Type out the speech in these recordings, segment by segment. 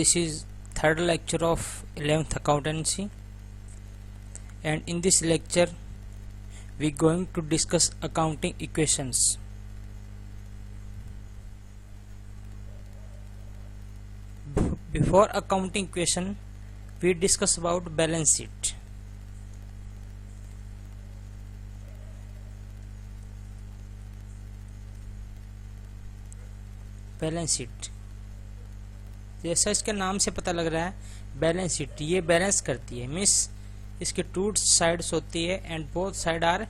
This is third lecture of 11th accountancy, and in this lecture we going to discuss accounting equations. Before accounting equation we discuss about balance sheet. Balance sheet जैसा इसके नाम से पता लग रहा है, balance sheet ये balance करती है, मीन्स इसकी टू साइड्स होती है and both side are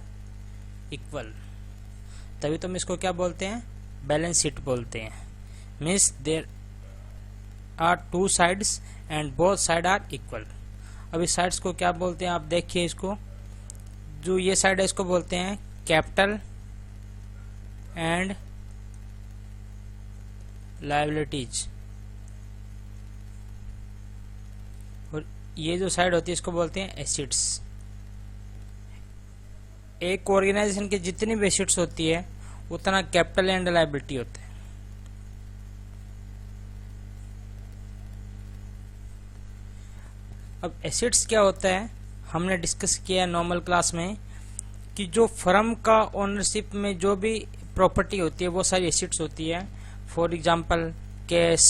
equal, तभी तो हम इसको क्या बोलते हैं, बैलेंस शीट बोलते हैं। Means there are two sides and both side are equal. अब इस साइड्स को क्या बोलते हैं, आप देखिए इसको, जो ये साइड है इसको बोलते हैं कैपिटल एंड लायबिलिटीज, और ये जो साइड होती है इसको बोलते हैं एसेट्स। एक ऑर्गेनाइजेशन की जितनी भी एसेट्स होती है उतना कैपिटल एंड लायबिलिटी होता है। अब एसेट्स क्या होता है, हमने डिस्कस किया नॉर्मल क्लास में कि जो फर्म का ओनरशिप में जो भी प्रॉपर्टी होती है वो सारी एसेट्स होती है। For example cash,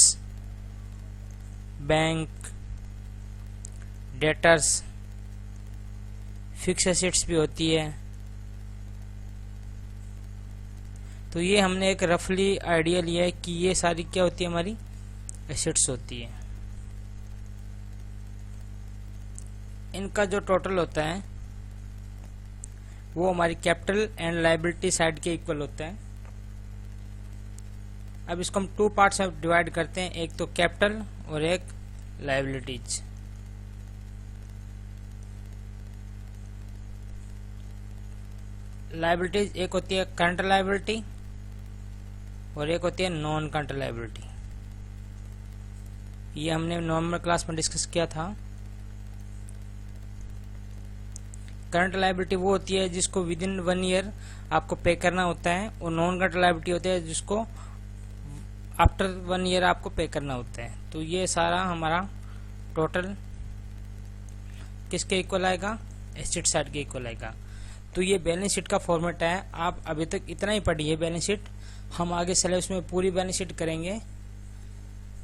bank, debtors, fix assets भी होती है। तो ये हमने एक रफली आइडिया लिया है कि ये सारी क्या होती है, हमारी एसेट्स होती है। इनका जो टोटल होता है वो हमारी कैपिटल एंड लायबिलिटी साइड के इक्वल होता है। अब इसको हम टू पार्ट्स में डिवाइड करते हैं, एक तो कैपिटल और एक लायबिलिटीज। लायबिलिटीज एक होती है करंट लायबिलिटी और एक होती है नॉन करंट लायबिलिटी। ये हमने नॉर्मल क्लास में डिस्कस किया था। करंट लायबिलिटी वो होती है जिसको विद इन 1 ईयर आपको पे करना होता है, और नॉन करंट लायबिलिटी होती है जिसको आफ्टर 1 ईयर आपको पे करना होता है। तो ये सारा हमारा टोटल किसके इक्वल आएगा, एसेट साइड के इक्वल आएगा। तो ये बैलेंस शीट का फॉर्मेट है। आप अभी तक इतना ही पढ़िए बैलेंस शीट, हम आगे सिलेबस में पूरी बैलेंस शीट करेंगे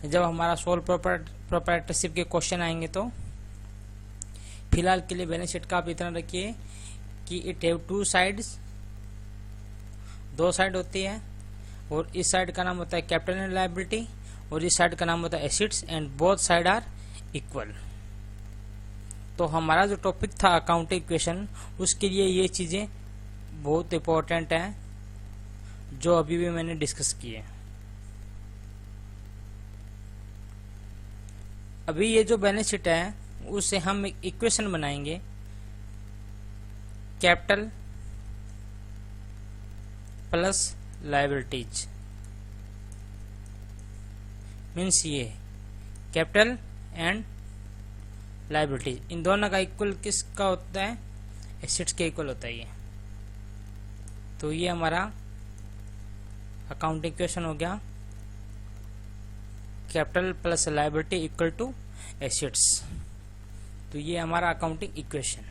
जब हमारा सोल प्रोप्राइटरशिप के क्वेश्चन आएंगे। तो फिलहाल के लिए बैलेंस शीट का आप इतना रखिए कि इट हैव टू साइड्स, दो साइड होती है, और इस साइड का नाम होता है कैपिटल एंड लायबिलिटी और इस साइड का नाम होता है assets, and both side are equal. तो हमारा जो टॉपिक था अकाउंटिंग इक्वेशन, उसके लिए ये चीजें बहुत इंपॉर्टेंट हैं जो अभी भी मैंने डिस्कस किए। अभी ये जो बैलेंस शीट है उससे हम एक इक्वेशन बनाएंगे, कैपिटल प्लस लायबिलिटीज। मीन्स ये कैपिटल एंड लायबिलिटीज, इन दोनों का इक्वल किसका होता है, एसेट्स के इक्वल होता है ये। तो ये हमारा अकाउंटिंग इक्वेशन हो गया, capital plus liability equal to assets. तो ये हमारा अकाउंटिंग इक्वेशन,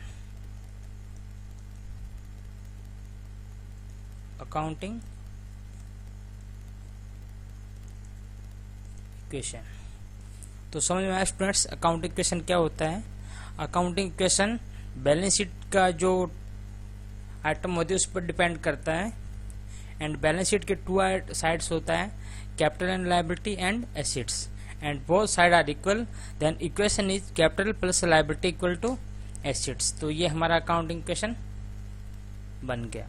अकाउंटिंग इक्वेशन। तो समझ में आया स्टूडेंट्स अकाउंटिंग इक्वेशन क्या होता है। अकाउंटिंग इक्वेशन बैलेंस शीट का जो आइटम होती है उस पर डिपेंड करता है, एंड बैलेंस शीट के टू साइड्स होता है capital and liability and assets, and both side are equal, then equation is capital plus liability equal to assets. तो ये हमारा अकाउंटिंग इक्वेशन बन गया।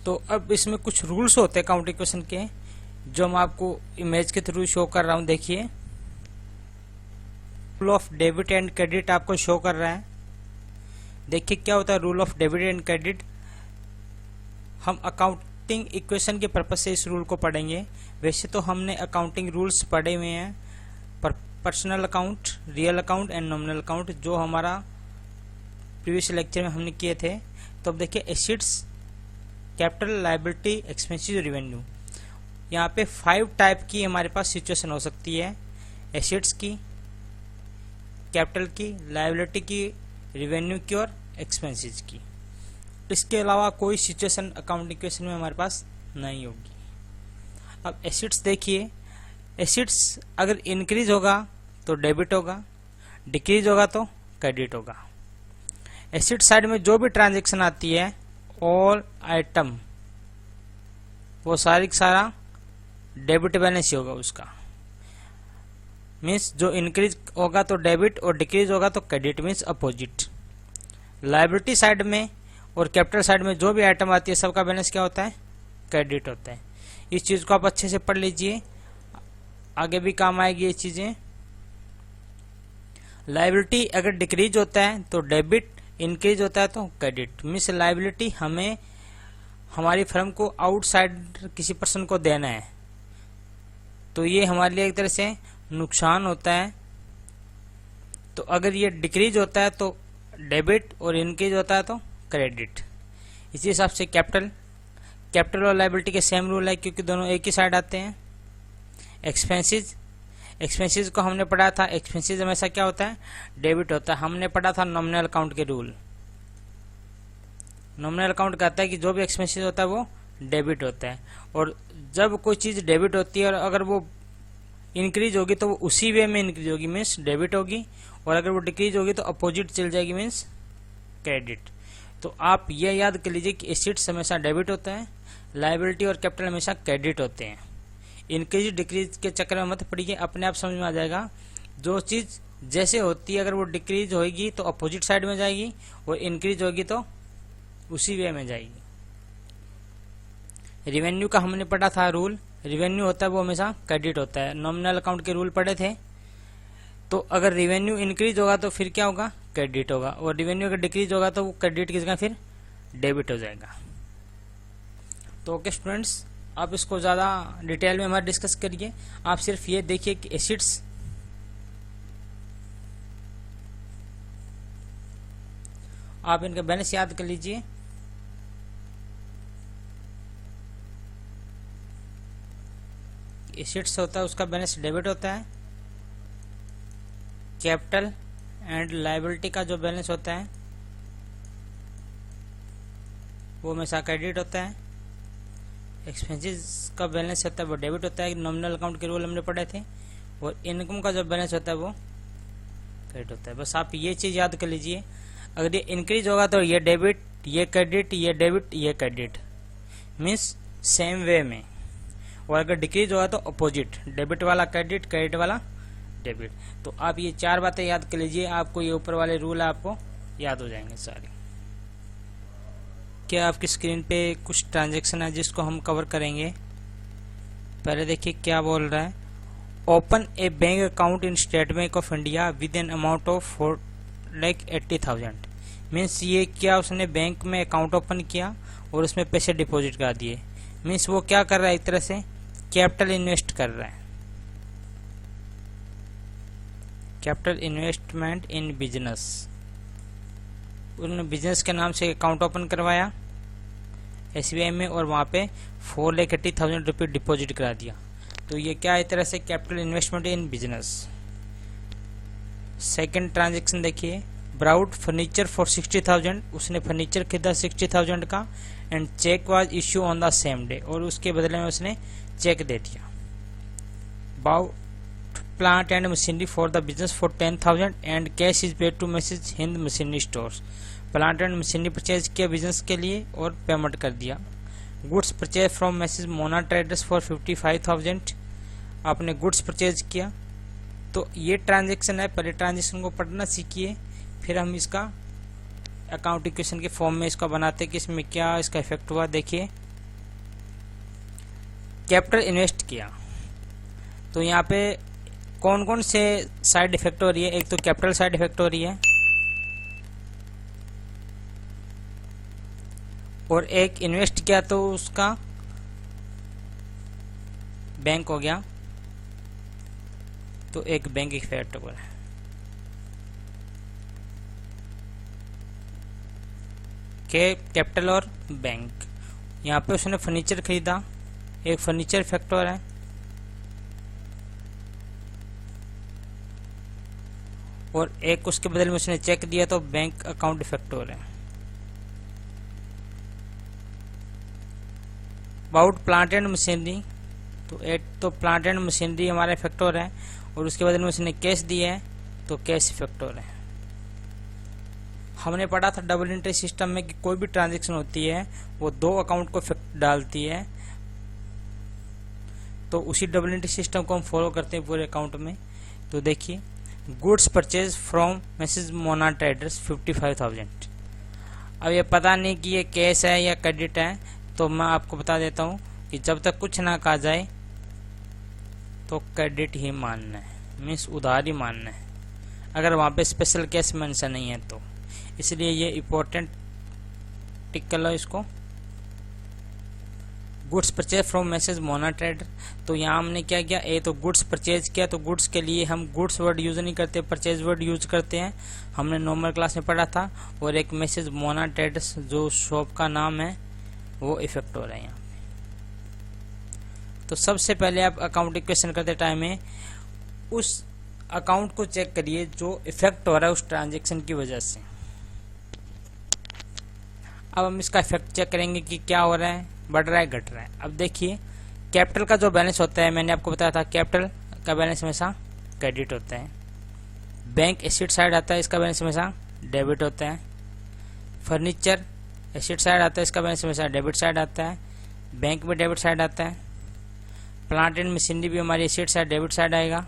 तो अब इसमें कुछ रूल्स होते हैं अकाउंटिंग इक्वेशन के, जो मैं आपको इमेज के थ्रू शो कर रहा हूं। देखिए, rule of debit and credit आपको शो कर रहा है। देखिए क्या होता है rule of debit and credit. हम अकाउंटिंग इक्वेशन के पर्पज से इस रूल को पढ़ेंगे। वैसे तो हमने अकाउंटिंग रूल्स पढ़े हुए हैं, personal account, real account and nominal account, जो हमारा प्रीवियस लेक्चर में हमने किए थे। तो अब देखिए assets, capital, liability, expenses, revenue. यहाँ पे 5 टाइप की हमारे पास सिचुएशन हो सकती है, एसेट्स की, कैपिटल की, लायबिलिटी की, रिवेन्यू की और एक्सपेंसेस की। इसके अलावा कोई सिचुएशन अकाउंटिंग इक्वेशन में हमारे पास नहीं होगी। अब एसेट्स देखिए, एसेट्स अगर इंक्रीज होगा तो डेबिट होगा, डिक्रीज होगा तो क्रेडिट होगा। एसेट साइड में जो भी ट्रांजैक्शन आती है, ऑल आइटम, वो सारा डेबिट बैलेंस ही होगा उसका। मीन्स जो इंक्रीज होगा तो डेबिट और डिक्रीज होगा तो credit, means opposite. Liability side में और कैपिटल साइड में जो भी आइटम आती है सबका बैलेंस क्या होता है, क्रेडिट होता है। इस चीज को आप अच्छे से पढ़ लीजिए, आगे भी काम आएगी ये चीजें। लायबिलिटी अगर डिक्रीज होता है तो डेबिट, इंक्रीज होता है तो क्रेडिट। मीन्स लायबिलिटी हमें हमारी फर्म को आउटसाइड किसी पर्सन को देना है, तो ये हमारे लिए एक तरह से नुकसान होता है। तो अगर ये डिक्रीज होता है तो डेबिट और इंक्रीज होता है तो क्रेडिट। इसी हिसाब से कैपिटल और लायबिलिटी के सेम रूल है, क्योंकि दोनों एक ही साइड आते हैं। एक्सपेंसेस को हमने पढ़ा था, एक्सपेंसेस हमेशा क्या होता है, डेबिट होता है। हमने पढ़ा था नॉमिनल अकाउंट के रूल। नॉमिनल अकाउंट कहता है कि जो भी एक्सपेंसेस होता है वो डेबिट होता है, और जब कोई चीज डेबिट होती है और अगर वो इंक्रीज होगी तो वो उसी वे में इंक्रीज होगी, मीन्स डेबिट होगी, और अगर वो डिक्रीज होगी तो अपोजिट चल जाएगी, मीन्स क्रेडिट। तो आप ये याद कर लीजिए कि एसेट्स हमेशा डेबिट होता है, लायबिलिटी और कैपिटल हमेशा क्रेडिट होते हैं। इंक्रीज डिक्रीज के चक्कर में मत पड़िए, अपने आप समझ में आ जाएगा। जो चीज जैसे होती है, अगर वो डिक्रीज होगी तो अपोजिट साइड में जाएगी, और इंक्रीज होगी तो उसी वे में जाएगी। रिवेन्यू का हमने पढ़ा था रूल, रिवेन्यू होता है वो हमेशा क्रेडिट होता है। नॉमिनल अकाउंट के रूल पढ़े थे। तो अगर रिवेन्यू इंक्रीज होगा तो फिर क्या होगा, क्रेडिट होगा, और रिवेन्यू अगर डिक्रीज होगा तो वो क्रेडिट की जगह फिर डेबिट हो जाएगा। तो ओके स्टूडेंट्स, आप इसको ज्यादा डिटेल में हमारे डिस्कस करिए। आप सिर्फ ये देखिए कि एसेट्स आप इनका बैलेंस याद कर लीजिए। एसेट्स होता है उसका बैलेंस डेबिट होता है, कैपिटल एंड लायबिलिटी का जो बैलेंस होता है वो हमेशा क्रेडिट होता है, एक्सपेंसेस का बैलेंस होता है वो डेबिट होता है। नॉमिनल अकाउंट के रूल हमने पढ़े थे, और इनकम का जो बैलेंस होता है वो क्रेडिट होता है। बस आप ये चीज याद कर लीजिए। अगर ये इंक्रीज होगा तो ये डेबिट, ये क्रेडिट, ये डेबिट, ये क्रेडिट, मीन्स सेम वे में, और अगर डिक्रीज होगा तो अपोजिट, डेबिट वाला क्रेडिट, क्रेडिट वाला डेबिट। तो आप ये 4 बातें याद कर लीजिए, आपको ये ऊपर वाले रूल आपको याद हो जाएंगे सारे। क्या आपकी स्क्रीन पे कुछ ट्रांजैक्शन है जिसको हम कवर करेंगे। पहले देखिए क्या बोल रहा है, open A bank account in state bank of India with an amount of 4,80,000। Means ये क्या, उसने बैंक में अकाउंट ओपन किया और उसमें पैसे डिपॉजिट कर दिए। मीन्स वो क्या कर रहा है, एक तरह से कैपिटल इन्वेस्ट कर रहा है, कैपिटल इन्वेस्टमेंट इन बिजनेस। उन्होंने बिजनेस के नाम से अकाउंट ओपन करवाया SBI में, और वहां पे 4,80,000 रुपये डिपॉजिट करा दिया। तो ये क्या है, तरह से capital investment in business. Second transaction देखिए, ब्राउड फर्नीचर फॉर 60,000, उसने फर्नीचर खरीदा 60,000 का, and cheque was issue on the same day, और उसके बदले में उसने चेक दे दिया। Bought plant and machinery for the business for 10,000 and cash is paid to messrs Hind machinery stores. Plant and machinery purchase किया बिजनेस के लिए और पेमेंट कर दिया। Goods purchase from message Mona traders for 55,000, आपने गुड्स परचेज किया। तो ये ट्रांजैक्शन है, पहले ट्रांजैक्शन को पढ़ना सीखिए, फिर हम इसका अकाउंट इक्वेशन के फॉर्म में इसका बनाते कि इसमें क्या इसका इफेक्ट हुआ। देखिए कैपिटल इन्वेस्ट किया, तो यहाँ पे कौन कौन से साइड इफेक्ट हो रही है। एक तो कैपिटल साइड इफेक्ट हो रही है, और एक इन्वेस्ट किया तो उसका बैंक हो गया, तो एक बैंक इफेक्ट हो रहा है। कैपिटल और बैंक। यहाँ पे उसने फर्नीचर खरीदा एक फर्नीचर फैक्टर है और एक उसके बदले में उसने चेक दिया तो बैंक अकाउंट फैक्टर है। अबाउट प्लांट एंड मशीनरी, तो एक तो प्लांट एंड मशीनरी हमारा फैक्टर है और उसके बदले में उसने कैश दिया है तो कैश फैक्टर है। हमने पढ़ा था डबल एंट्री सिस्टम में कि कोई भी ट्रांजैक्शन होती है वो दो अकाउंट को डालती है, तो उसी डबल एंट्री सिस्टम को हम फॉलो करते हैं पूरे अकाउंट में। तो देखिए, goods purchase from Mrs Mona traders 55,000। अब ये पता नहीं कि ये कैश है या क्रेडिट है, तो मैं आपको बता देता हूँ कि जब तक कुछ ना कहा जाए तो क्रेडिट ही मानना है, मीन्स उधार ही मानना है, अगर वहाँ पे स्पेशल कैश मेंशन नहीं है तो। इसलिए ये इम्पोर्टेंट टिक कर लो इसको। Goods purchase from message Mona trader, तो यहाँ हमने क्या किया, ए तो गुड्स परचेज किया, तो गुड्स के लिए हम गुड्स वर्ड यूज नहीं करते, परचेज वर्ड यूज करते हैं, हमने नॉर्मल क्लास में पढ़ा था। और एक मैसेज मोना ट्रेडर्स जो शॉप का नाम है वो इफेक्ट हो रहा है यहाँ पे। तो सबसे पहले आप अकाउंट इक्वेशन करते टाइम में उस अकाउंट को चेक करिए जो इफेक्ट हो रहा है उस ट्रांजेक्शन की वजह से। अब हम इसका इफेक्ट चेक करेंगे कि क्या हो रहा है, बढ़ रहा है घट रहा है। अब देखिए, कैपिटल का जो बैलेंस होता है, मैंने आपको बताया था कैपिटल का बैलेंस हमेशा क्रेडिट होता है। बैंक एसेट साइड आता है, इसका बैलेंस हमेशा डेबिट होता है। फर्नीचर एसेट साइड आता है, इसका बैलेंस हमेशा डेबिट साइड आता है। बैंक में डेबिट साइड आता है। प्लांट एंड मशीनरी भी हमारी एसेट साइड डेबिट साइड आएगा।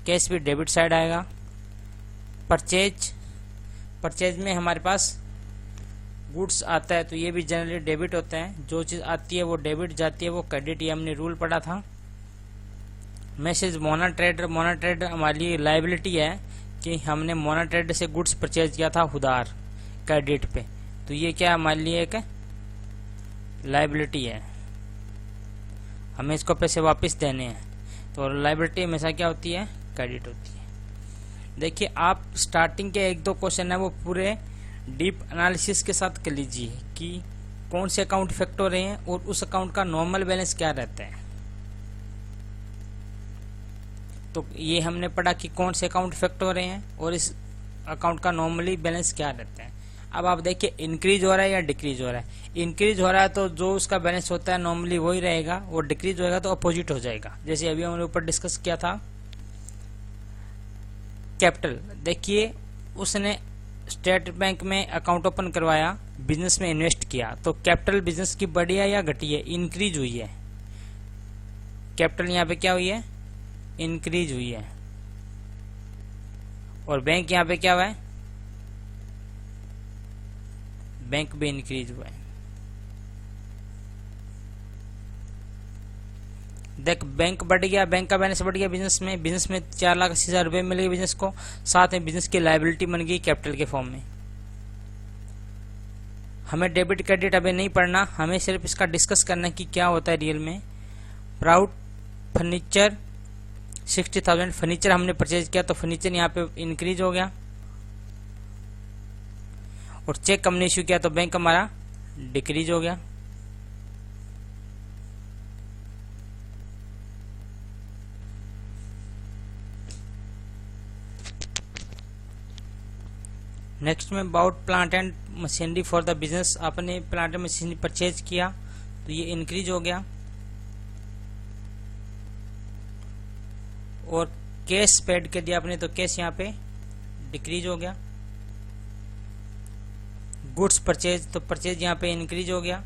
कैश भी डेबिट साइड आएगा। परचेज में हमारे पास गुड्स आता है, तो ये भी जनरली डेबिट होता है। जो चीज़ आती है वो डेबिट जाती है वो क्रेडिट, ये हमने रूल पढ़ा था। मैसेज मोना ट्रेडर हमारे लिए लाइबिलिटी है कि हमने मोना ट्रेडर से गुड्स परचेज किया था उधार क्रेडिट पे, तो ये क्या हमारे लिए एक लाइबिलिटी है, हमें इसको पैसे वापस देने हैं। तो लाइबिलिटी हमेशा क्या होती है, क्रेडिट होती है। देखिए, आप स्टार्टिंग के एक दो क्वेश्चन है वो पूरे डीप एनालिसिस के साथ कर लीजिए कि कौन से अकाउंट इफेक्ट हो रहे हैं और उस अकाउंट का नॉर्मल बैलेंस क्या रहता है। तो ये हमने पढ़ा कि कौन से अकाउंट इफेक्ट हो रहे हैं और इस अकाउंट का नॉर्मली बैलेंस क्या रहता है। अब आप देखिए, इंक्रीज हो रहा है या डिक्रीज हो रहा है। इंक्रीज हो रहा है तो जो उसका बैलेंस होता है नॉर्मली वही रहेगा, और डिक्रीज होगा तो अपोजिट हो जाएगा। जैसे अभी हमने ऊपर डिस्कस किया था कैपिटल। देखिए, उसने स्टेट बैंक में अकाउंट ओपन करवाया, बिजनेस में इन्वेस्ट किया, तो कैपिटल बिजनेस की बढ़ी है या घटी है, इंक्रीज हुई है। कैपिटल यहाँ पे क्या हुई है, इंक्रीज हुई है। और बैंक यहाँ पे क्या हुआ है, बैंक भी इंक्रीज हुआ है। देख, बैंक बढ़ गया, बैंक का बैलेंस बढ़ गया बिजनेस में 4,80,000 रुपये मिल गए बिजनेस को, साथ में बिजनेस की लायबिलिटी बन गई कैपिटल के फॉर्म में। हमें डेबिट क्रेडिट अभी नहीं पढ़ना, हमें सिर्फ इसका डिस्कस करना है कि क्या होता है रियल में। प्राउड फर्नीचर 60,000 फर्नीचर हमने परचेज किया, तो फर्नीचर यहाँ पे इंक्रीज हो गया। और चेक हमने इश्यू किया तो बैंक हमारा डिक्रीज हो गया। नेक्स्ट में about plant and machinery for the business, आपने प्लांट एंड मशीनरी परचेज किया तो ये इंक्रीज हो गया। और कैश पेड कर दिया आपने, तो कैश यहाँ पे डिक्रीज हो गया। गुड्स परचेज, तो परचेज यहाँ पे इंक्रीज हो गया।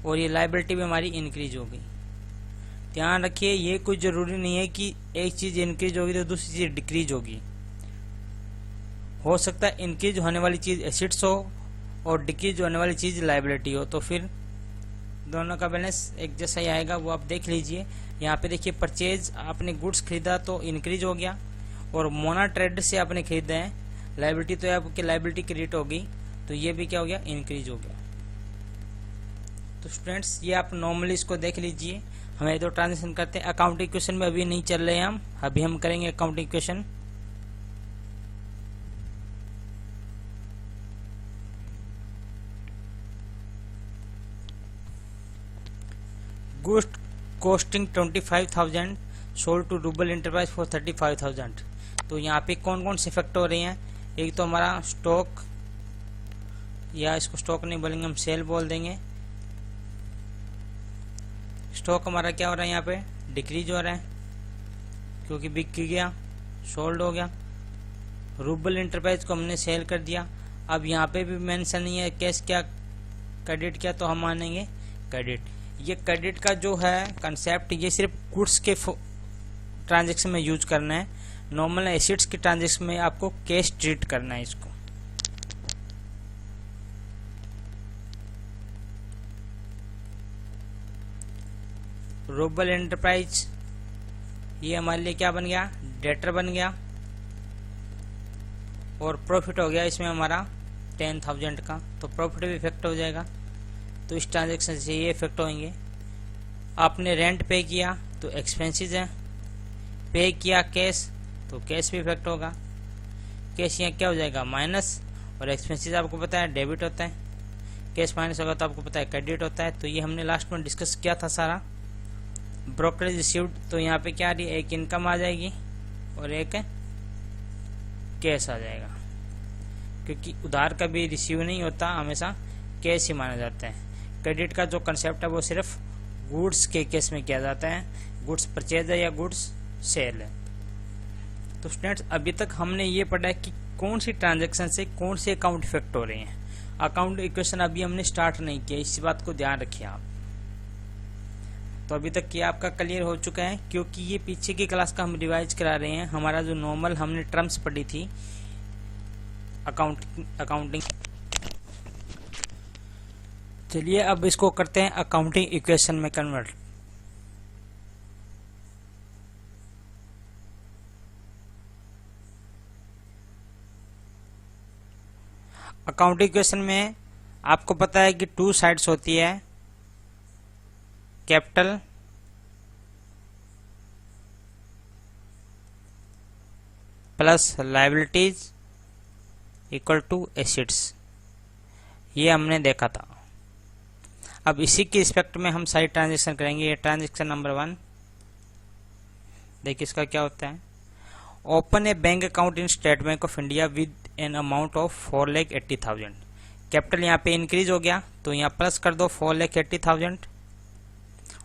और ये लायबिलिटी भी हमारी इंक्रीज हो गई। ध्यान रखिए, ये कोई जरूरी नहीं है कि एक चीज इंक्रीज होगी तो दूसरी चीज डिक्रीज होगी। हो सकता है इंक्रीज होने वाली चीज एसेट्स हो और डिक्रीज होने वाली चीज लायबिलिटी हो, तो फिर दोनों का बैलेंस एक जैसा ही आएगा, वो आप देख लीजिए। यहाँ पे देखिए, परचेज आपने गुड्स खरीदा तो इंक्रीज हो गया, और मोना ट्रेड से आपने खरीदा है लायबिलिटी, तो आपकी लायबिलिटी क्रेडिट हो गई, तो ये भी क्या हो गया, इंक्रीज हो गया। तो स्टूडेंट्स, ये आप नॉर्मली इसको देख लीजिए। हमें तो ट्रांजेक्शन करते हैं, अकाउंटिंग क्वेश्चन में अभी नहीं चल रहे हैं हम, अभी हम करेंगे accounting question. Goods costing 25,000 sold to Rubal enterprise for 35,000। तो यहाँ पे कौन कौन से इफेक्ट हो रहे हैं? एक तो हमारा स्टॉक, या इसको स्टॉक नहीं बोलेंगे, हम सेल बोल देंगे। स्टॉक हमारा क्या हो रहा है यहाँ पे? डिक्रीज हो रहा है क्योंकि बिक गया, सोल्ड हो गया। रूबल इंटरप्राइज को हमने सेल कर दिया। अब यहाँ पे भी मेंशन नहीं है कैश क्या क्रेडिट क्या, तो हम मानेंगे क्रेडिट। ये क्रेडिट का जो है कंसेप्ट, ये सिर्फ गुड्स के ट्रांजैक्शन में यूज करना है। नॉर्मल एसेट्स के ट्रांजैक्शन में आपको कैश ट्रीट करना है इसको। रूबल एंटरप्राइज ये हमारे लिए क्या बन गया? डेटर बन गया। और प्रॉफिट हो गया इसमें हमारा 10,000 का, तो प्रॉफिट भी इफेक्ट हो जाएगा। तो इस ट्रांजैक्शन से ये इफेक्ट होंगे। आपने रेंट पे किया तो एक्सपेंसेस है, पे किया कैश तो कैश भी इफेक्ट होगा। कैश यहाँ क्या हो जाएगा? माइनस, और एक्सपेंसेस आपको पता है डेबिट होता है। कैश माइनस होगा तो आपको पता है क्रेडिट होता है। तो ये हमने लास्ट में डिस्कस किया था सारा। ब्रोकरेज रिसीव्ड, तो यहाँ पे क्या आ रही है? एक इनकम आ जाएगी और एक कैश आ जाएगा, क्योंकि उधार कभी रिसीव नहीं होता, हमेशा कैश ही माना जाता है। क्रेडिट का जो कंसेप्ट है वो सिर्फ गुड्स के केस में किया जाता है, गुड्स परचेज है या गुड्स सेल है। तो स्टूडेंट्स अभी तक हमने ये पढ़ा है कि कौन सी ट्रांजैक्शन से कौन से अकाउंट इफेक्ट हो रहे हैं। अकाउंट इक्वेशन अभी हमने स्टार्ट नहीं किया, इस बात को ध्यान रखिए आप। तो अभी तक ये आपका क्लियर हो चुका है, क्योंकि ये पीछे की क्लास का हम रिवाइज करा रहे हैं। हमारा जो नॉर्मल हमने टर्म्स पढ़ी थी अकाउंटिंग। चलिए अब इसको करते हैं अकाउंटिंग इक्वेशन में कन्वर्ट। अकाउंटिंग इक्वेशन में आपको पता है कि 2 साइड्स होती है, capital plus liabilities equal to assets. ये हमने देखा था। अब इसी के रिस्पेक्ट में हम सारी ट्रांजैक्शन करेंगे। ये ट्रांजैक्शन नंबर 1, देखिए इसका क्या होता है। Open A bank account in state bank of India with an amount of 4,80,000। Capital यहाँ पे इंक्रीज हो गया तो यहाँ प्लस कर दो 4,80,000,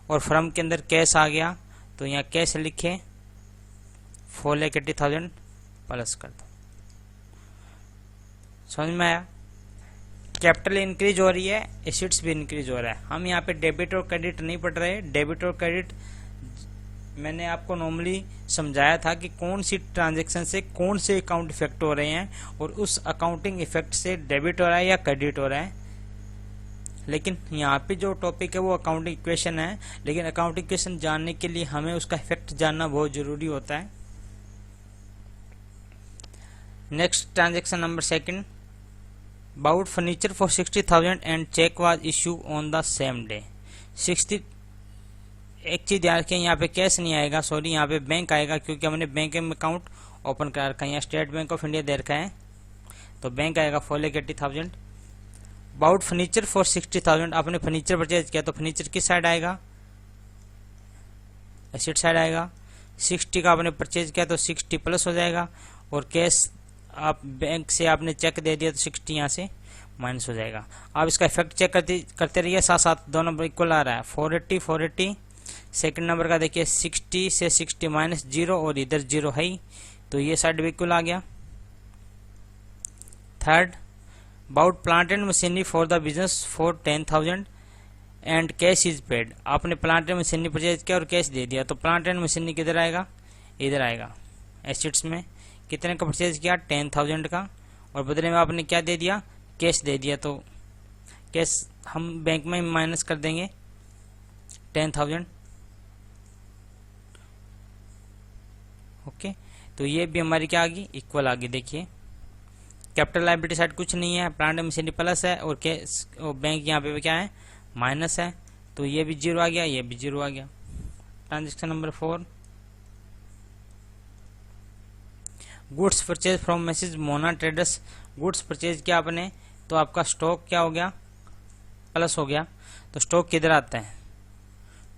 और फर्म के अंदर कैश आ गया तो यहाँ कैश लिखे 4,80,000 प्लस कर दो। समझ में आया? कैपिटल इंक्रीज हो रही है, एसेट्स भी इंक्रीज हो रहा है। हम यहाँ पे डेबिट और क्रेडिट नहीं पढ़ रहे। डेबिट और क्रेडिट मैंने आपको नॉर्मली समझाया था कि कौन सी ट्रांजैक्शन से कौन से अकाउंट इफेक्ट हो रहे हैं, और उस अकाउंटिंग इफेक्ट से डेबिट हो रहा है या क्रेडिट हो रहा है। लेकिन यहाँ पे जो टॉपिक है वो अकाउंटिंग इक्वेशन है, लेकिन अकाउंटिंग इक्वेशन जानने के लिए हमें उसका इफेक्ट जानना बहुत जरूरी होता है। Next transaction number 2, bought furniture for 60,000 and cheque was issue on the same day. 60, एक चीज ध्यान रखें, यहाँ पे कैश नहीं आएगा, सॉरी यहाँ पे बैंक आएगा, क्योंकि हमने बैंक में अकाउंट ओपन करा रखा है। यहाँ स्टेट बैंक ऑफ इंडिया दे रखा है तो बैंक आएगा 4,80,000। बाउट फर्नीचर फॉर 60,000, आपने फर्नीचर परचेज किया तो फर्नीचर किस साइड आएगा? एसेट साइड आएगा। 60 का आपने परचेज किया तो 60 प्लस हो जाएगा, और कैश आप बैंक से आपने चेक दे दिया तो 60 यहाँ से माइनस हो जाएगा। आप इसका इफेक्ट चेक करते रहिए, साथ साथ दोनों नंबर इक्वल आ रहा है। 480 सेकंड नंबर का देखिए 60 से 60 माइनस 0, और इधर 0 है ही, तो ये साइड भी इक्वल आ गया। Third, bought plant and machinery for the business for 10,000 and cash is paid. आपने प्लांट एंड मशीनरी परचेज किया और कैश दे दिया, तो प्लांट एंड मशीनरी किधर आएगा? इधर आएगा। एसेट्स में कितने का परचेज किया? 10,000 का, और बदले में आपने क्या दे दिया? कैश दे दिया, तो कैश हम बैंक में माइनस कर देंगे 10,000। ओके, तो ये भी हमारी क्या आ गई? इक्वल आ गई। देखिए कैपिटल लायबिलिटी साइड कुछ नहीं है, प्लांट मशीनरी प्लस है, और कैश और बैंक यहाँ पे क्या है? माइनस है, तो ये भी 0 आ गया, ये भी 0 आ गया। Transaction number 4, goods purchase from message Mona traders. Goods purchase किया आपने तो आपका स्टॉक क्या हो गया? प्लस हो गया। तो स्टॉक किधर आता है?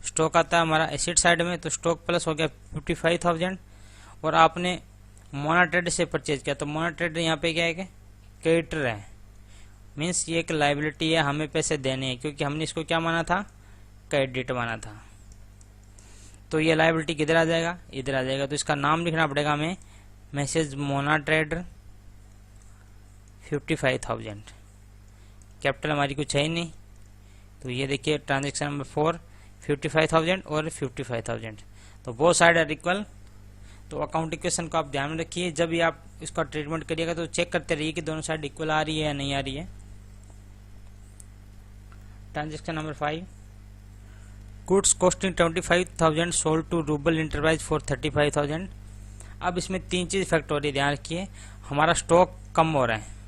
स्टॉक आता है हमारा एसिड साइड में, तो स्टॉक प्लस हो गया 55,000। और आपने मोनाट्रेड से परचेज किया, तो मोनाट्रेड यहाँ पे क्या है कि क्रेडिटर है, मीन्स ये एक लाइबिलिटी है, हमें पैसे देने हैं, क्योंकि हमने इसको क्या माना था, क्रेडिट माना था। तो ये लाइबिलिटी किधर आ जाएगा, इधर आ जाएगा। तो इसका नाम लिखना पड़ेगा हमें, मैसेज मोनाट्रेड 55,000। कैपिटल हमारी कुछ है ही नहीं, तो ये देखिए ट्रांजेक्शन नंबर 4 55,000 और 55,000, तो बोथ साइड आर इक्वल। तो अकाउंट इक्वेशन को आप ध्यान में रखिए, जब भी आप इसका ट्रीटमेंट करिएगा तो चेक करते रहिए कि दोनों साइड इक्वल आ रही है या नहीं आ रही है। Transaction number 5, goods costing 25,000 sold to Rubal enterprise for 35,000। अब इसमें 3 चीज इफेक्ट हो रही है, ध्यान रखिए। हमारा स्टॉक कम हो रहा है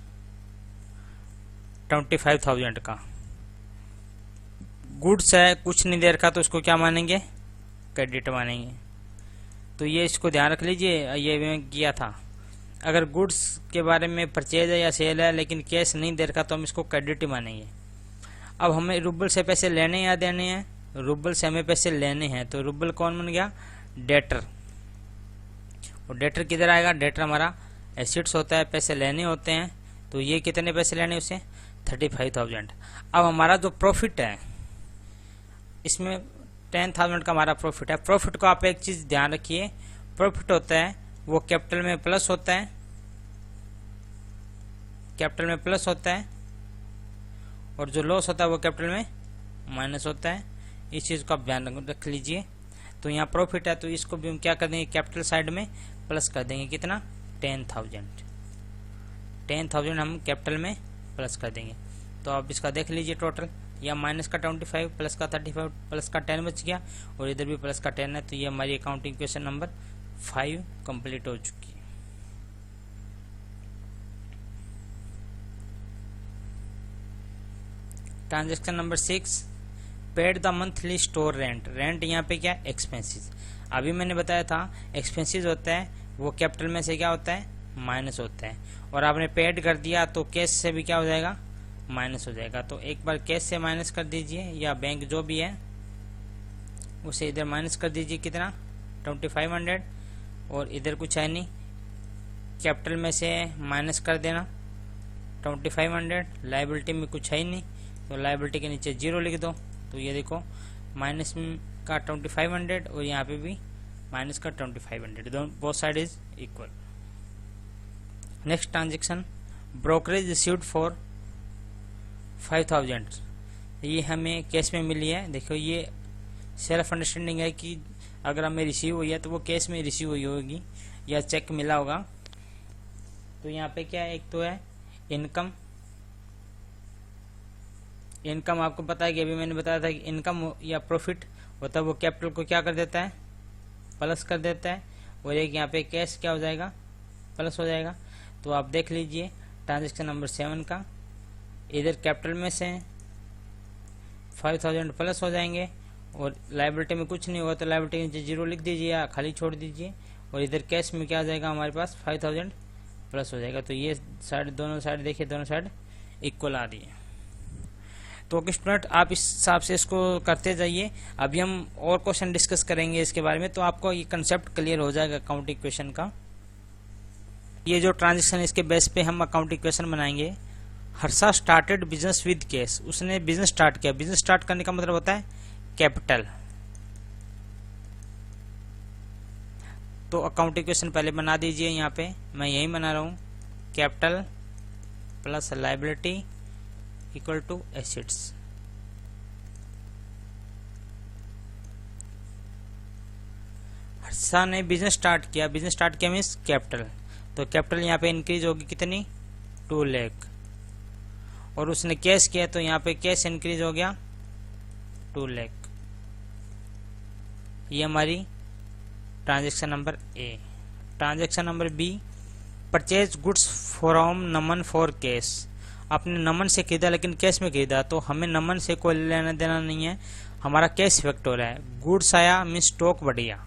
25,000 का, गुड्स है कुछ नहीं दे रखा, तो उसको क्या मानेंगे, क्रेडिट मानेंगे। तो ये इसको ध्यान रख लीजिए, ये मैं किया था। अगर गुड्स के बारे में परचेज है या सेल है लेकिन कैश नहीं दे रखा, तो हम इसको क्रेडिट ही मानेंगे। अब हमें रूबल से पैसे लेने या देने हैं, रूबल से हमें पैसे लेने हैं, तो रूबल कौन बन गया, डेटर। और डेटर किधर आएगा, डेटर हमारा एसिड्स होता है, पैसे लेने होते हैं। तो ये कितने पैसे लेने उससे, 35,000। अब हमारा जो प्रॉफिट है इसमें 10,000 का हमारा प्रॉफिट है। प्रॉफिट को आप एक चीज ध्यान रखिए, प्रॉफिट होता है वो कैपिटल में प्लस होता है, कैपिटल में प्लस होता है, और जो लॉस होता है वो कैपिटल में माइनस होता है। इस चीज को आप ध्यान रख लीजिए। तो यहाँ प्रॉफिट है, तो इसको भी हम क्या कर देंगे, कैपिटल साइड में प्लस कर देंगे, कितना, 10,000। 10,000 हम कैपिटल में प्लस कर देंगे। तो आप इसका देख लीजिए टोटल, या माइनस का 25 प्लस का 35 प्लस का 10 बच गया, और इधर भी प्लस का 10 है। तो ये हमारी अकाउंटिंग क्वेश्चन नंबर 5 कंप्लीट हो चुकी है। Transaction number 6, paid the monthly store rent. Rent यहाँ पे क्या, एक्सपेंसेस। अभी मैंने बताया था एक्सपेंसेस होता है वो कैपिटल में से क्या होता है, माइनस होता है, और आपने पेड कर दिया तो कैश से भी क्या हो जाएगा, माइनस हो जाएगा। तो एक बार कैश से माइनस कर दीजिए, या बैंक जो भी है उसे इधर माइनस कर दीजिए, कितना, 2500, और इधर कुछ है नहीं, कैपिटल में से माइनस कर देना 2500, लाइबिलिटी में कुछ है ही नहीं, तो लाइबिलिटी के नीचे 0 लिख दो। तो ये देखो माइनस का 2500 और यहाँ पे भी माइनस का 2500, दोनों both side is equal. Next transaction, brokerage received for 5,000, ये हमें कैश में मिली है। देखो ये सेल्फ अंडरस्टैंडिंग है कि अगर हमें रिसीव हुई है तो वो कैश में रिसीव हुई होगी या चेक मिला होगा। तो यहाँ पे क्या है, एक तो है इनकम। इनकम आपको पता है कि अभी मैंने बताया था कि इनकम या प्रॉफिट होता है वो कैपिटल को क्या कर देता है, प्लस कर देता है, और एक यहाँ पे कैश क्या हो जाएगा, प्लस हो जाएगा। तो आप देख लीजिए ट्रांजेक्शन नंबर 7 का, इधर कैपिटल में से 5,000 प्लस हो जाएंगे, और लाइबिलिटी में कुछ नहीं होगा तो लाइबिलिटी के नीचे 0 लिख दीजिए या खाली छोड़ दीजिए, और इधर कैश में क्या आ जाएगा हमारे पास 5,000 प्लस हो जाएगा। तो ये साइड, दोनों साइड देखिए, दोनों साइड इक्वल आ रही है। तो स्टूडेंट आप इस हिसाब से इसको करते जाइए। अभी हम और क्वेश्चन डिस्कस करेंगे इसके बारे में, तो आपको ये कंसेप्ट क्लियर हो जाएगा अकाउंट इक्वेशन का। ये जो ट्रांजेक्शन इसके बेस पे हम अकाउंट इक्वेशन बनाएंगे। Harsha started business with cash, उसने बिजनेस स्टार्ट किया। बिजनेस स्टार्ट करने का मतलब होता है कैपिटल। तो अकाउंट इक्वेशन पहले बना दीजिए, यहाँ पे मैं यही बना रहा हूँ, capital plus liability equal to assets. Harsha ने बिजनेस स्टार्ट किया, बिजनेस स्टार्ट किया मीन्स कैपिटल, तो कैपिटल यहाँ पे इंक्रीज होगी कितनी, 2 लाख, और उसने कैश किया तो यहाँ पे कैश इंक्रीज हो गया 2 लाख। ये हमारी transaction number A. Transaction number B, purchase goods from Naman for cash. आपने नमन से खरीदा लेकिन कैश में खरीदा, तो हमें नमन से कोई लेना देना नहीं है, हमारा कैश इफेक्ट हो रहा है। गुड्स आया मीन स्टॉक बढ़ गया,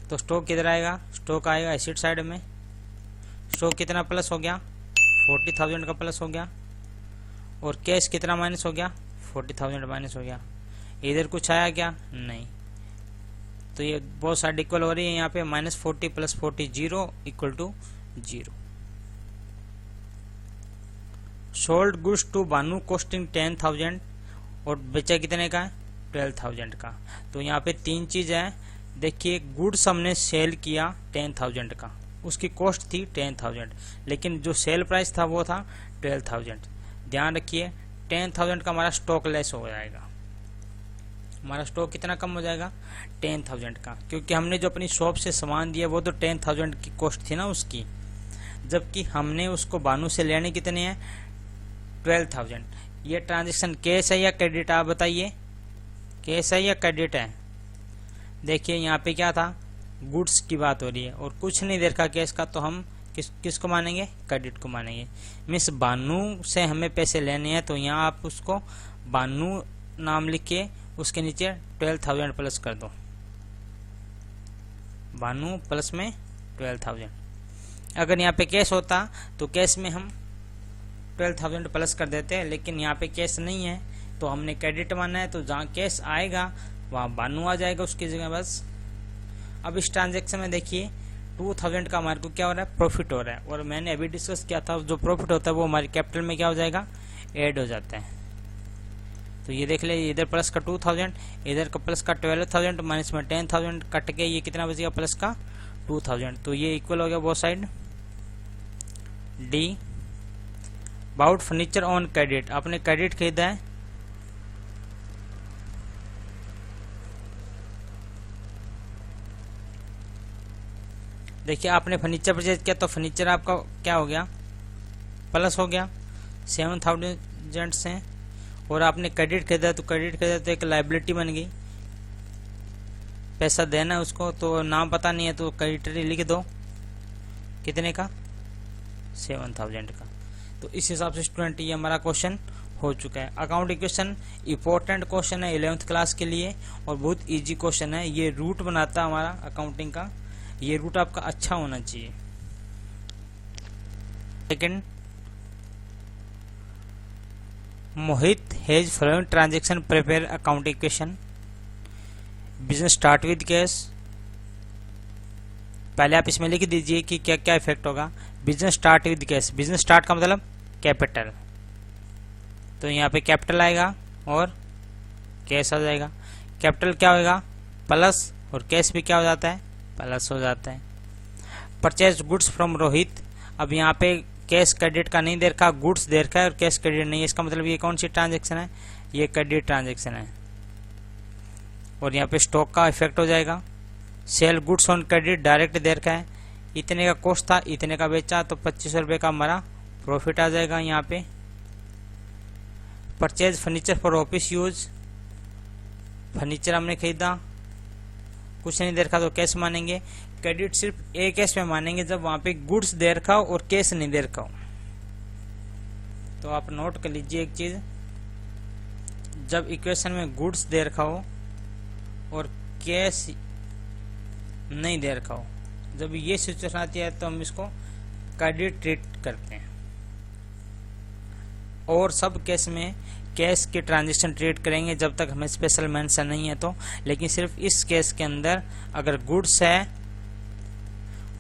तो स्टॉक किधर आएगा, स्टॉक आएगा एसिड साइड में। स्टॉक कितना प्लस हो गया, 40,000 का प्लस हो गया, और कैश कितना माइनस हो गया, 40,000 माइनस हो गया। इधर कुछ आया क्या? नहीं। तो ये बहुत साइड इक्वल हो रही है। यहाँ पे -40 + 40 0 = 0। Sold goods to Banu costing 10,000 और बेचा कितने का है? 12,000 का। तो यहाँ पे 3 चीज है। देखिए, गुड्स हमने सेल किया 10,000 का, उसकी कॉस्ट थी 10,000, लेकिन जो सेल प्राइस था वो था 12,000। ध्यान रखिए, 10,000 का हमारा स्टॉक लेस हो जाएगा। हमारा स्टॉक कितना कम हो जाएगा? 10,000 का, क्योंकि हमने जो अपनी शॉप से सामान दिया वो तो 10,000 की कॉस्ट थी ना उसकी, जबकि हमने उसको बानू से लेने कितने हैं? 12,000। ये ट्रांजेक्शन कैश है या क्रेडिट? आप बताइए, कैश है या क्रेडिट है? देखिए यहाँ पे क्या था, गुड्स की बात हो रही है और कुछ नहीं देखा कैश का, तो हम किसको मानेंगे? क्रेडिट को मानेंगे। मिस बानू से हमें पैसे लेने हैं, तो यहाँ आप उसको बानू नाम लिख के उसके नीचे 12,000 प्लस कर दो, बानू प्लस में 12,000। अगर यहाँ पे कैश होता तो कैश में हम 12,000 प्लस कर देते हैं, लेकिन यहाँ पे कैश नहीं है तो हमने क्रेडिट माना है, तो जहाँ कैश आएगा वहाँ बानू आ जाएगा उसकी जगह बस। अब इस ट्रांजेक्शन में देखिए 2,000 का हमारे को क्या हो रहा है? प्रॉफिट हो रहा है। और मैंने अभी डिस्कस किया था, जो प्रॉफिट होता है वो हमारे कैपिटल में क्या हो जाएगा? ऐड हो जाता है। तो ये देख ले, इधर प्लस का 2,000, इधर का प्लस का 12,000, माइनस में 10,000 कट के ये कितना बचेगा? प्लस का 2,000। तो ये इक्वल हो गया both side. D, bought furniture on credit. आपने क्रेडिट खरीदा है, देखिए आपने फर्नीचर परचेज किया तो फर्नीचर आपका क्या हो गया? प्लस हो गया 7,000 से। और आपने क्रेडिट खरीदा तो क्रेडिट खरीदा तो एक लायबिलिटी बन गई, पैसा देना उसको, तो नाम पता नहीं है तो क्रेडिटर लिख दो। कितने का? 7,000 का। तो इस हिसाब से स्टूडेंट ये हमारा क्वेश्चन हो चुका है। अकाउंट इक्वेशन इंपॉर्टेंट क्वेश्चन है 11th क्लास के लिए और बहुत इजी क्वेश्चन है। ये रूट बनाता है हमारा अकाउंटिंग का, ये रूट आपका अच्छा होना चाहिए। Second, Mohit has following transaction prepare account equation. Business start with cash. पहले आप इसमें लिख दीजिए कि क्या क्या इफेक्ट होगा। Business start with cash, business start का मतलब कैपिटल, तो यहाँ पे कैपिटल आएगा और कैश आ जाएगा। कैपिटल क्या होगा? प्लस, और कैश भी क्या हो जाता है? प्लस हो जाता है। Purchase goods from Rohit. अब यहाँ पे कैश क्रेडिट का नहीं दे रखा, गुड्स दे रखा है और कैश क्रेडिट नहीं है। इसका मतलब ये कौन सी ट्रांजेक्शन है? ये क्रेडिट ट्रांजेक्शन है। और यहाँ पे स्टॉक का इफेक्ट हो जाएगा। Sell goods on credit direct दे रखा है, इतने का कॉस्ट था, इतने का बेचा, तो 25 रुपये का हमारा प्रॉफिट आ जाएगा यहाँ पे। Purchase furniture for office use. Furniture हमने खरीदा, कुछ नहीं दे रखा तो कैश मानेंगे। क्रेडिट सिर्फ एक केस में मानेंगे जब वहां पे गुड्स दे रखा हो और कैश नहीं दे रखा हो। तो आप नोट कर लीजिए एक चीज, जब इक्वेशन में गुड्स दे रखा हो और कैश नहीं दे रखा हो, जब ये सिचुएशन आती है तो हम इसको क्रेडिट ट्रीट करते हैं। और सब केस में कैश के ट्रांजेक्शन ट्रेड करेंगे जब तक हमें स्पेशल मेंशन नहीं है तो। लेकिन सिर्फ इस केस के अंदर अगर गुड्स है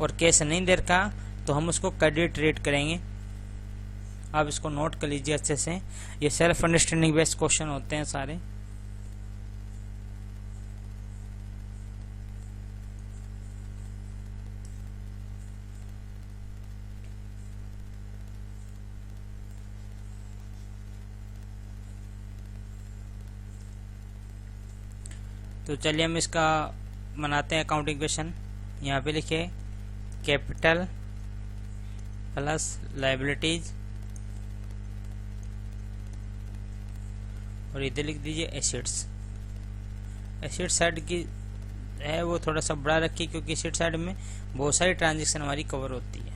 और कैश नहीं दे रखा तो हम उसको क्रेडिट ट्रेड करेंगे। आप इसको नोट कर लीजिए अच्छे से, ये सेल्फ अंडरस्टैंडिंग बेस्ड क्वेश्चन होते हैं सारे। तो चलिए हम इसका बनाते हैं अकाउंटिंग क्वेश्चन। यहाँ पे लिखिए कैपिटल प्लस लायबिलिटीज और इधर लिख दीजिए एसेट्स। एसेट साइड की है वो थोड़ा सा बड़ा रखिए क्योंकि एसेट साइड में बहुत सारी ट्रांजेक्शन हमारी कवर होती है।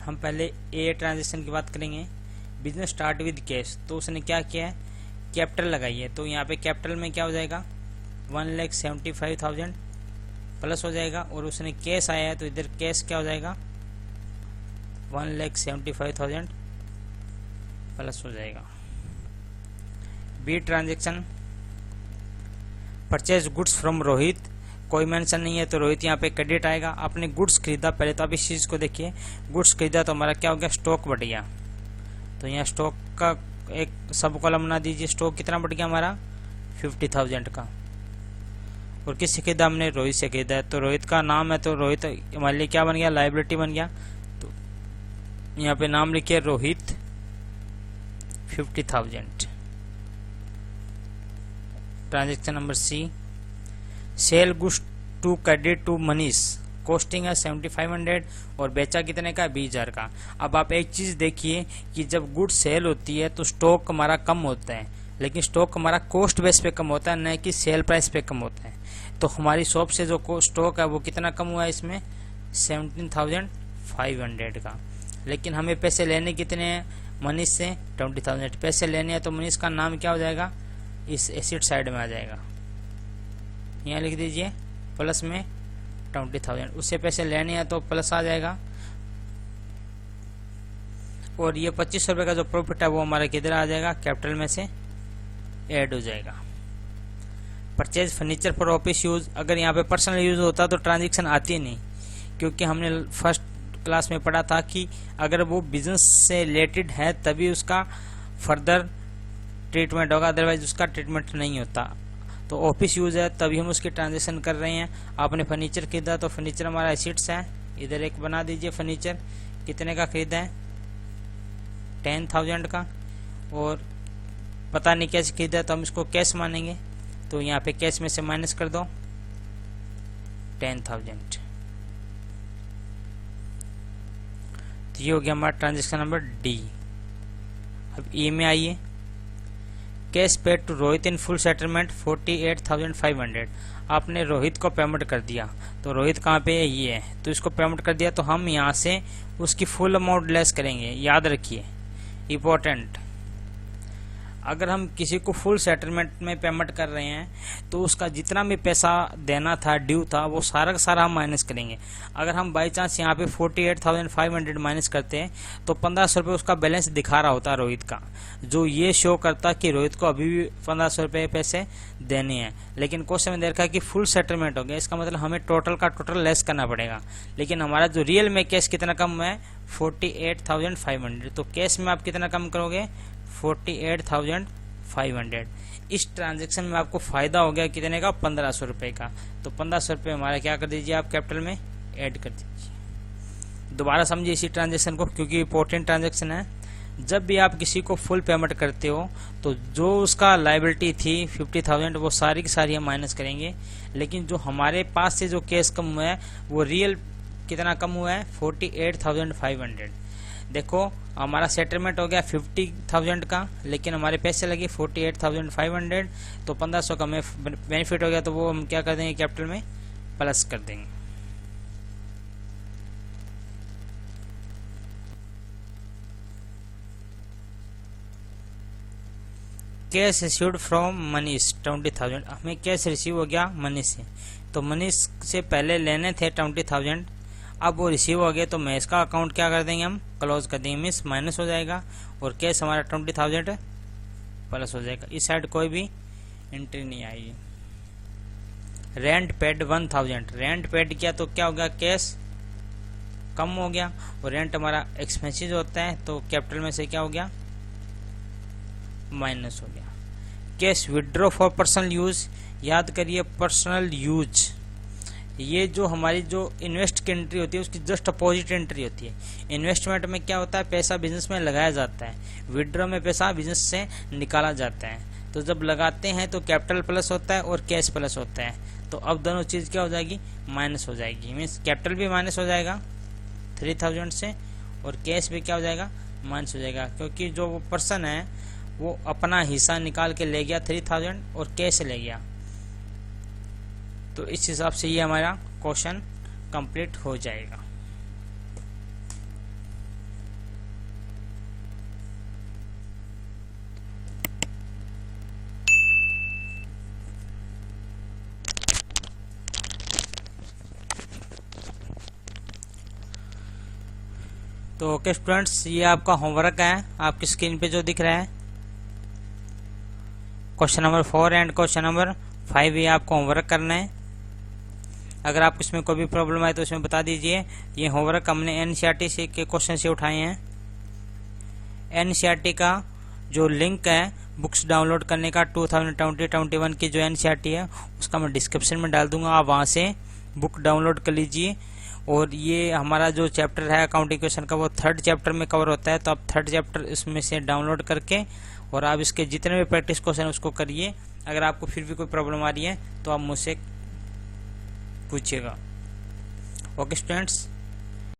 हम पहले ए ट्रांजेक्शन की बात करेंगे। बिजनेस स्टार्ट विद कैश, तो उसने क्या किया है, कैपिटल लगाई है। तो यहाँ पे कैपिटल में क्या हो जाएगा 1,75,000 प्लस हो जाएगा और उसने कैश आया है तो इधर कैश क्या हो जाएगा 1,75,000 प्लस हो जाएगा। B transaction purchase goods from Rohit, कोई मेंशन नहीं है तो रोहित यहाँ पे क्रेडिट आएगा। आपने गुड्स खरीदा, पहले तो आप इस चीज को देखिए, गुड्स खरीदा तो हमारा क्या हो गया, स्टॉक बढ़ गया। तो यहाँ स्टॉक का एक सब कॉलम बना दीजिए। स्टॉक कितना बढ़ गया हमारा, 50,000 का। और किससे खरीदा हमने, रोहित से खरीदा है। तो रोहित का नाम है तो रोहित हमारे लिए क्या बन गया, लायबिलिटी बन गया। तो यहाँ पे नाम लिखिए Rohit 50,000। Transaction number C, sell goods to credit to Manish, costing है 7500 और बेचा कितने का, 20,000 का। अब आप एक चीज देखिए कि जब गुड्स सेल होती है तो स्टॉक हमारा कम होता है, लेकिन स्टॉक हमारा कॉस्ट बेस पे कम होता है, न कि सेल प्राइस पे कम होता है। तो हमारी शॉप से जो स्टॉक है वो कितना कम हुआ है इसमें, 17,500 का। लेकिन हमें पैसे लेने कितने हैं, मनीष से 20,000 पैसे लेने हैं। तो मनीष का नाम क्या हो जाएगा, इस एसिड साइड में आ जाएगा। यहाँ लिख दीजिए प्लस में 20,000, उससे पैसे लेने हैं तो प्लस आ जाएगा। और ये 2500 रुपये का जो प्रॉफिट है वो हमारा किधर आ जाएगा, कैपिटल में से ऐड हो जाएगा। Purchase furniture for office use, अगर यहाँ पे पर्सनल यूज होता तो ट्रांजेक्शन आती नहीं, क्योंकि हमने फर्स्ट क्लास में पढ़ा था कि अगर वो बिजनेस से रिलेटेड है तभी उसका फर्दर ट्रीटमेंट होगा, अदरवाइज उसका ट्रीटमेंट नहीं होता। तो ऑफिस यूज है तभी हम उसकी ट्रांजेक्शन कर रहे हैं। आपने फर्नीचर खरीदा तो फर्नीचर हमारा एसिड्स है, इधर एक बना दीजिए। फर्नीचर कितने का खरीदा है, 10,000 का। और पता नहीं कैसे खरीदा है तो हम इसको कैश मानेंगे, तो यहाँ पे कैश में से माइनस कर दो 10,000। तो ये हो गया हमारा ट्रांजेक्शन नंबर डी। अब ई में आइए, cash paid to Rohit in full settlement 48,500। आपने रोहित को पेमेंट कर दिया, तो रोहित कहाँ पे है, ये है, तो इसको पेमेंट कर दिया। तो हम यहाँ से उसकी फुल अमाउंट लेस करेंगे। याद रखिए, इम्पोर्टेंट, अगर हम किसी को फुल सेटलमेंट में पेमेंट कर रहे हैं तो उसका जितना भी पैसा देना था, ड्यू था, वो सारा का सारा हम माइनस करेंगे। अगर हम बाई चांस यहाँ पे 48,500 माइनस करते हैं तो 1500 रुपये उसका बैलेंस दिखा रहा होता है रोहित का, जो ये शो करता कि रोहित को अभी भी 1500 रुपये पैसे देने हैं। लेकिन क्वेश्चन में देखा कि फुल सेटलमेंट हो गया, इसका मतलब हमें टोटल का टोटल लेस करना पड़ेगा। लेकिन हमारा जो रियल में कैश कितना कम है, 48,500। तो कैश में आप कितना कम करोगे, 48,500। इस ट्रांजेक्शन में आपको फायदा हो गया कितने का, 1500 रुपये का। तो 1500 रुपये हमारा क्या कर दीजिए आप, कैपिटल में ऐड कर दीजिए। दोबारा समझिए इसी ट्रांजेक्शन को, क्योंकि इंपॉर्टेंट ट्रांजेक्शन है। जब भी आप किसी को फुल पेमेंट करते हो तो जो उसका लायबिलिटी थी 50,000 वो सारी की सारी हम माइनस करेंगे। लेकिन जो हमारे पास से जो कैश कम हुआ है वो रियल कितना कम हुआ है, 48,500। देखो हमारा सेटलमेंट हो गया 50,000 का, लेकिन हमारे पैसे लगे 48,500। तो 1500 का हमें बेनिफिट हो गया, तो वो हम क्या कर देंगे, कैपिटल में प्लस कर देंगे। Cash received from Manish 20,000। हमें कैश रिसीव हो गया मनीष से, तो मनीष से पहले लेने थे 20,000, अब वो रिसीव हो गए। तो मैं इसका अकाउंट क्या कर देंगे, हम क्लोज कर देंगे, मीन्स माइनस हो जाएगा और कैश हमारा 20,000 प्लस हो जाएगा। इस साइड कोई भी एंट्री नहीं आएगी। रेंट पेड 1,000, रेंट पेड किया तो क्या हो गया, कैश कम हो गया और रेंट हमारा एक्सपेंसिव होता है, तो कैपिटल में से क्या हो गया, माइनस हो गया। Cash withdraw for personal use, याद करिए पर्सनल यूज, ये जो हमारी जो इन्वेस्ट की एंट्री होती है उसकी जस्ट अपोजिट एंट्री होती है। इन्वेस्टमेंट में क्या होता है, पैसा बिजनेस में लगाया जाता है, विड्रॉ में पैसा बिजनेस से निकाला जाता है। तो जब लगाते हैं तो कैपिटल प्लस होता है और कैश प्लस होता है, तो अब दोनों चीज क्या हो जाएगी, माइनस हो जाएगी। मीन्स कैपिटल भी माइनस हो जाएगा 3,000 से और कैश भी क्या हो जाएगा, माइनस हो जाएगा, क्योंकि जो वो पर्सन है वो अपना हिस्सा निकाल के ले गया 3,000 और कैश ले गया। तो इस हिसाब से ये हमारा क्वेश्चन कंप्लीट हो जाएगा। तो ओके स्टूडेंट्स, ये आपका होमवर्क है, आपकी स्क्रीन पे जो दिख रहा है question number 4 and question number 5 ये आपको होमवर्क करना है। अगर आपको इसमें कोई भी प्रॉब्लम आए तो इसमें बता दीजिए। ये होमवर्क हमने एनसीईआरटी से के क्वेश्चन से उठाए हैं। एनसीईआरटी का जो लिंक है बुक्स डाउनलोड करने का 2020-21 की जो एनसीईआरटी है उसका मैं डिस्क्रिप्शन में डाल दूंगा, आप वहां से बुक डाउनलोड कर लीजिए। और ये हमारा जो चैप्टर है अकाउंटिंग क्वेश्चन का वो 3rd चैप्टर में कवर होता है, तो आप 3rd चैप्टर इसमें से डाउनलोड करके और आप इसके जितने भी प्रैक्टिस क्वेश्चन उसको करिए। अगर आपको फिर भी कोई प्रॉब्लम आ रही है तो आप मुझसे पूछिएगा। Okay students,